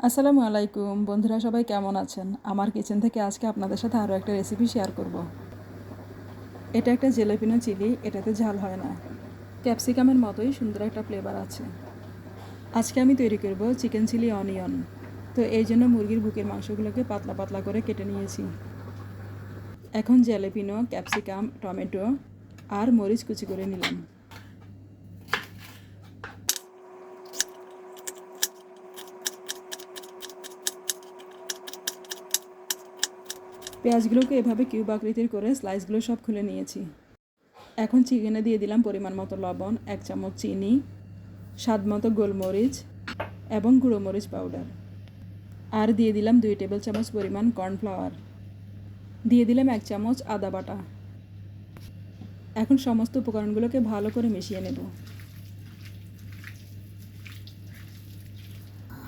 আসসালামু আলাইকুম বন্ধুরা, সবাই কেমন আছেন? আমার কিচেন থেকে আজকে আপনাদের সাথে আরও একটা রেসিপি শেয়ার করব। এটা একটা জেলাপিনো চিলি, এটাতে ঝাল হয় না, ক্যাপসিকামের মতোই সুন্দর একটা ফ্লেভার আছে। আজকে আমি তৈরি করব চিকেন চিলি অনিয়ন। তো এই জন্য মুরগির বুকের মাংসগুলোকে পাতলা পাতলা করে কেটে নিয়েছি। এখন জেলাপিনো, ক্যাপসিকাম, টমেটো আর মরিচ কুচি করে নিলাম। পেঁয়াজগুলোকে এভাবে কিউব আকৃতির করে স্লাইসগুলো সব খুলে নিয়েছি। এখন চিকেনে দিয়ে দিলাম পরিমাণ মতো লবণ, 1 চামচ চিনি, স্বাদ মতো গোলমরিচ এবং গুঁড়ো মরিচ পাউডার, আর দিয়ে দিলাম 2 টেবিল চামচ পরিমাণ কর্নফ্লাওয়ার, দিয়ে দিলাম 1 চামচ আদা বাটা। এখন সমস্ত উপকরণগুলোকে ভালো করে মিশিয়ে নেব।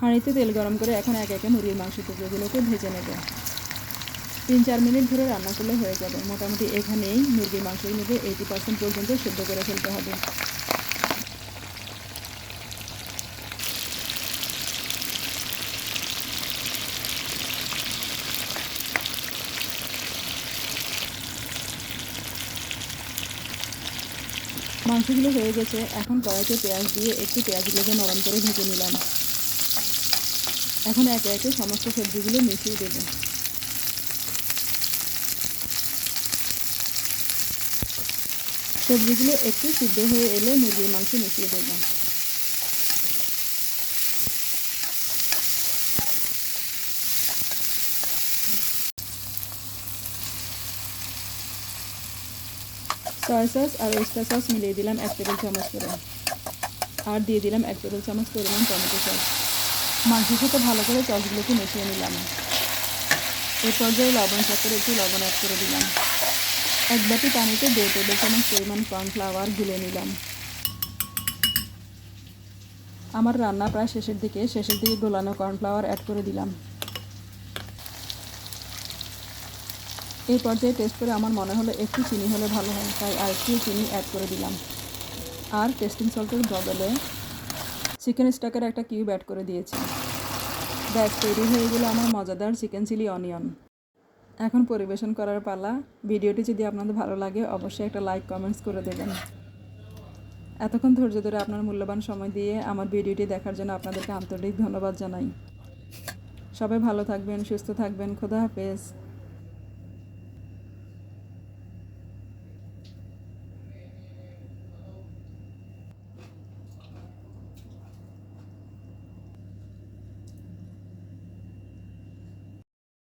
হাঁড়িতে তেল গরম করে এখন একে একে মুরগির মাংস টুকরোগুলোকে ভেজে নেব। 3-4 মিনিট ধরে রান্না করলে হয়ে যাবে। মোটামুটি এখানেই মুরগির মাংসগুলোকে 80% পর্যন্ত সেদ্ধ করে ফেলতে হবে। মাংসগুলো হয়ে গেছে। এখন কড়াইতে পেঁয়াজ দিয়ে একটু পেঁয়াজগুলোকে নরম করে ভেজে নিলাম। এখন একে একে সমস্ত সবজিগুলো মিশিয়ে দেব। সবজিগুলো একটু সিদ্ধ হয়ে এলে মুরগির মাংস মিশিয়ে দেব। সয়া সস আর ওয়েস্টার সস মিলিয়ে দিলাম 1 টেবিল চামচ করে, আর দিয়ে দিলাম 1 টেবিল চামচ পরিমাণ টমেটো সস। মাংসের সাথে ভালো করে সসগুলোকে মিশিয়ে নিলাম। এই পর্যায়ে লবণ চেক করে একটু লবণ অ্যাড করে দিলাম। 1 বাটি পানিতে 2 টেবিল চামচ পরিমাণ কর্নফ্লাওয়ার গুলে নিলাম। আমার রান্না প্রায় শেষের দিকে গোলানো কর্নফ্লাওয়ার অ্যাড করে দিলাম। এই পর্যায়ে টেস্ট করে আমার মনে হলো একটু চিনি হলে ভালো হয়, তাই আর একটু চিনি অ্যাড করে দিলাম। আর টেস্টিং সল্টের বদলে চিকেন স্টকের একটা কিউব অ্যাড করে দিয়েছি। ব্যাস, তৈরি হয়ে গেল আমার মজাদার চিকেন চিলি অনিয়ন। এখন পরিবেশন করার পালা। ভিডিওটি যদি আপনাদের ভালো লাগে অবশ্যই একটা লাইক, কমেন্টস করে দেবেন। এতক্ষণ ধৈর্য ধরে আপনার মূল্যবান সময় দিয়ে আমার ভিডিওটি দেখার জন্য আপনাদেরকে আন্তরিক ধন্যবাদ জানাই। সবাই ভালো থাকবেন, সুস্থ থাকবেন। খোদা হাফেজ।